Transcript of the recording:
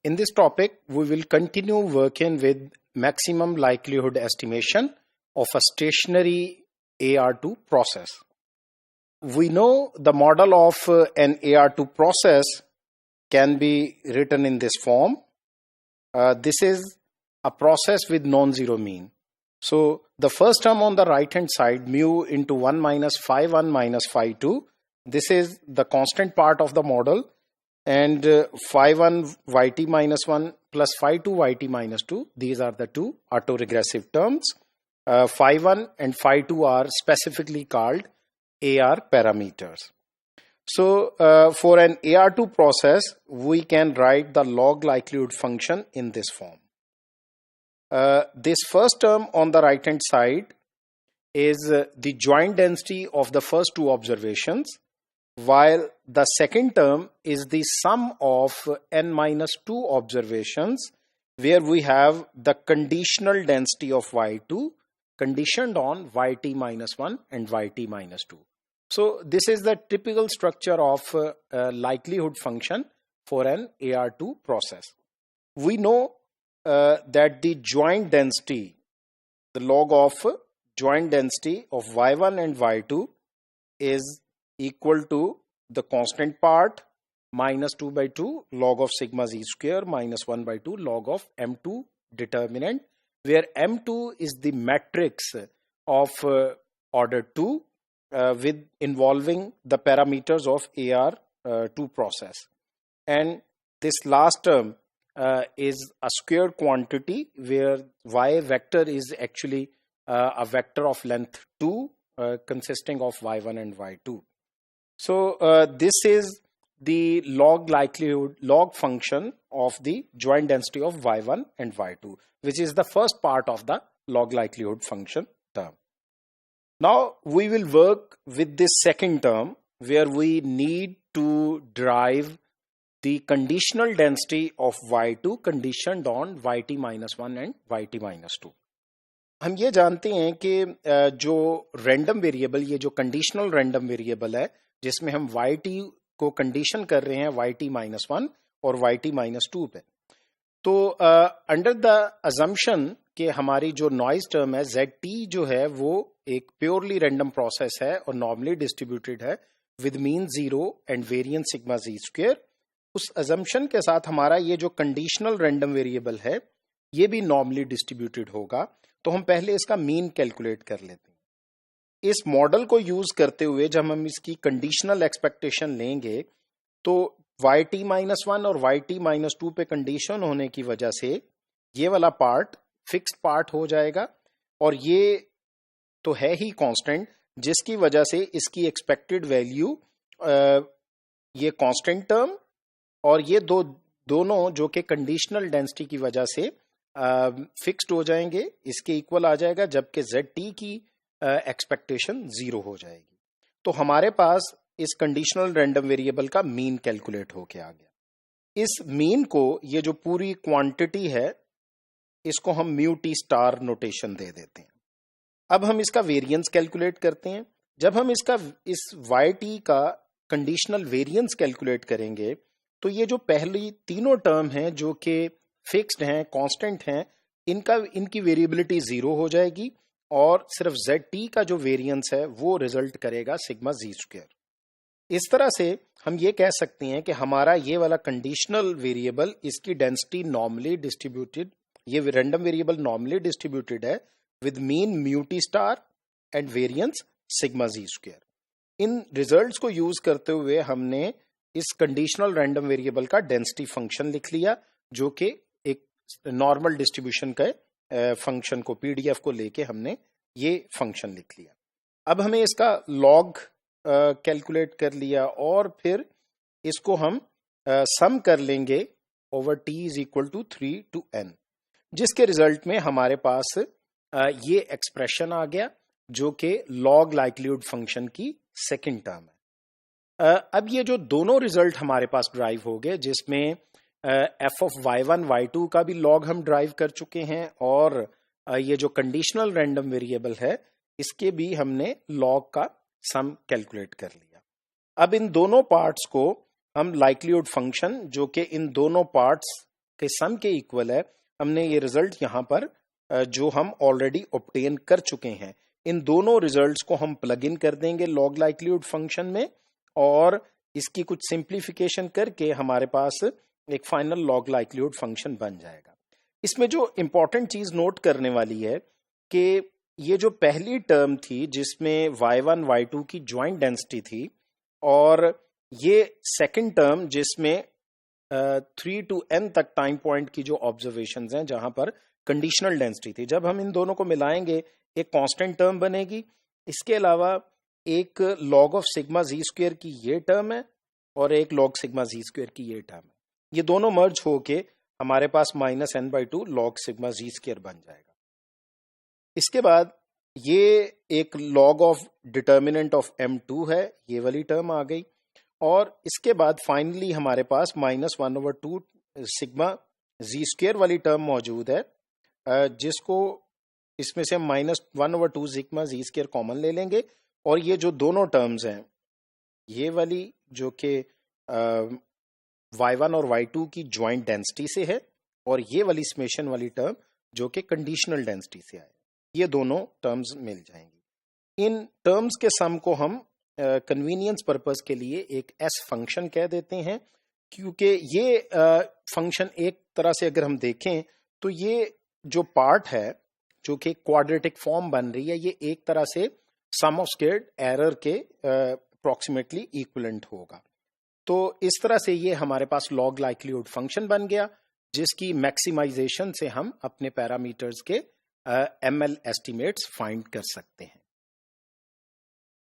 In this topic, we will continue working with maximum likelihood estimation of a stationary AR2 process. We know the model of an AR2 process can be written in this form. This is a process with non-zero mean. So the first term on the right hand side, mu into 1 minus phi 1 minus phi 2, this is the constant part of the model, and phi 1 yt minus 1 plus phi 2 yt minus 2, these are the two autoregressive terms. Phi 1 and phi 2 are specifically called AR parameters. So for an AR2 process, we can write the log likelihood function in this form. This first term on the right hand side is the joint density of the first two observations, while the second term is the sum of n minus 2 observations, where we have the conditional density of y2 conditioned on yt minus 1 and yt minus 2. So this is the typical structure of a likelihood function for an AR2 process. We know that the joint density, the log of joint density of y1 and y2 is equal to the constant part minus 2 by 2 log of sigma z square minus 1 by 2 log of m2 determinant, where m2 is the matrix of order 2 with involving the parameters of AR2 process. And this last term is a squared quantity where y vector is actually a vector of length 2 consisting of y1 and y2. So this is the log function of the joint density of y1 and y2, which is the first part of the log likelihood function term. Now we will work with this second term, where we need to derive the conditional density of y2 conditioned on yt minus 1 and yt minus 2. हम ये जानते हैं कि जो random variable, ये जो conditional random variable है, जिसमें हम yt को कंडीशन कर रहे हैं yt माइनस 1 और yt माइनस 2 पे, तो अंडर द अजम्पशन कि हमारी जो नॉइज टर्म है zt जो है वो एक प्योरली रैंडम प्रोसेस है और नॉर्मली डिस्ट्रीब्यूटेड है with mean 0 and variance sigma z square, उस अजम्पशन के साथ हमारा ये जो कंडीशनल रैंडम वेरिएबल है ये भी नॉर्मली डिस्ट्रीब्यूटेड होगा. तो हम पहले इसका मीन कैलकुलेट कर लेते हैं. इस मॉडल को यूज करते हुए जब हम इसकी कंडीशनल एक्सपेक्टेशन लेंगे तो yt माइनस 1 और yt माइनस 2 पे कंडीशन होने की वजह से ये वाला पार्ट फिक्स्ड पार्ट हो जाएगा, और ये तो है ही कांस्टेंट, जिसकी वजह से इसकी एक्सपेक्टेड वैल्यू ये कांस्टेंट टर्म और ये दोनों जो कि कंडीशनल डेंसिटी की वजह से फिक्स्ड हो जाएंगे, इसके इक्वल आ जाएगा, जबकि zt की एक्सपेक्टेशन 0 हो जाएगी. तो हमारे पास इस कंडीशनल रैंडम वेरिएबल का मीन कैलकुलेट होके आ गया. इस मीन को, ये जो पूरी क्वांटिटी है, इसको हम म्यू टी स्टार नोटेशन दे देते हैं. अब हम इसका वेरिएंस कैलकुलेट करते हैं. जब हम इस yt का कंडीशनल वेरिएंस कैलकुलेट करेंगे तो ये जो पहली तीनों टर्म हैं जो कि फिक्स्ड हैं, कांस्टेंट हैं, इनकी वेरिएबिलिटी 0 हो जाएगी और सिर्फ zt का जो वेरिएंस है वो रिजल्ट करेगा सिग्मा z स्क्वायर. इस तरह से हम ये कह सकते हैं कि हमारा ये वाला कंडीशनल वेरिएबल, इसकी डेंसिटी नॉर्मली डिस्ट्रीब्यूटेड, ये रैंडम वेरिएबल नॉर्मली डिस्ट्रीब्यूटेड है with mean mu T star and variance sigma z square. In results को यूज करते हुए हमने इस कंडीशनल रैंडम वेरिएबल का डेंसिटी फंक्शन लिख लिया, जो कि एक नॉर्मल डिस्ट्रीब्यूशन का फंक्शन को, पीडीएफ को लेके हमने ये फंक्शन लिख लिया. अब हमें इसका लॉग कैलकुलेट कर लिया और फिर इसको हम सम कर लेंगे over t is equal to 3 to n, जिसके रिजल्ट में हमारे पास ये एक्सप्रेशन आ गया जो कि लॉग लाइक्लीहुड फंक्शन की सेकंड टर्म है. अब ये जो दोनों रिजल्ट हमारे पास ड्राइव हो गए, जिसमें f ऑफ y1 y2 का भी लॉग हम ड्राइव कर चुके हैं और ये जो कंडीशनल रैंडम वेरिएबल है इसके भी हमने लॉग का सम कैलकुलेट कर लिया. अब इन दोनों पार्ट्स को हम लाइक्लीहुड फंक्शन, जो कि इन दोनों पार्ट्स के सम के इक्वल है, हमने ये रिजल्ट यहाँ पर जो हम ऑलरेडी ऑब्टेन कर चुके हैं, इन दोनों रिजल्ट्स को हम प्लग इन कर देंगे लॉग लाइक्लीहुड फंक्शन में, और इसकी कुछ सिंप्लीफिकेशन करके हमारे पास एक फाइनल लॉग लाइक्लीहुड फंक्शन बन जाएगा। इसमें जो इंपॉर्टेंट चीज नोट करने वाली है कि ये जो पहली टर्म थी जिसमें y1 y2 की ज्वाइंट डेंसिटी थी, और ये सेकंड टर्म जिसमें 3 to n तक टाइम पॉइंट की जो ऑब्जर्वेशंस हैं जहां पर कंडीशनल डेंसिटी थी, जब हम इन दोनों को मिलाएंगे एक कांस्टेंट टर्म बनेगी। इसके अलावा एक लॉग ऑफ सिग्मा जी स्क्वायर की ये टर्म है और एक लॉग सिग्मा जी स्क्वायर की ये टर्म है, ये दोनों मर्ज होके हमारे पास -n/2 लॉग सिग्मा जी स्क्वायर बन जाएगा। इसके बाद ये एक log of determinant of m2 है, ये वाली टर्म आ गई, और इसके बाद फाइनली हमारे पास -1/2 सिग्मा जी स्क्वायर वाली टर्म मौजूद है, जिसको इसमें से हम -1/2 सिग्मा जी स्क्वायर कॉमन ले लेंगे, और ये जो दोनों टर्म्स हैं, ये वाली जो कि y1 और y2 की ज्वाइंट डेंसिटी से है, और ये वाली समेशन वाली टर्म जो कि कंडीशनल डेंसिटी से आए, ये दोनों टर्म्स मिल जाएंगी। इन टर्म्स के सम को हम कन्वीनियंस पर्पस के लिए एक एस फंक्शन कह देते हैं, क्योंकि ये फंक्शन एक तरह से अगर हम देखें तो ये जो पार्ट है जो कि क्वाड्रेटिक फॉर्म बन रही है, ये एक तरह से सम ऑफ स्क्वायर्ड एरर के अप्रोक्सीमेटली इक्विवेलेंट होगा। तो इस तरह से ये हमारे पास लॉग लाइक्लीहुड फंक्शन बन गया, जिसकी मैक्सिमाइजेशन से हम अपने पैरामीटर्स के ML एस्टिमेट्स फाइंड कर सकते हैं।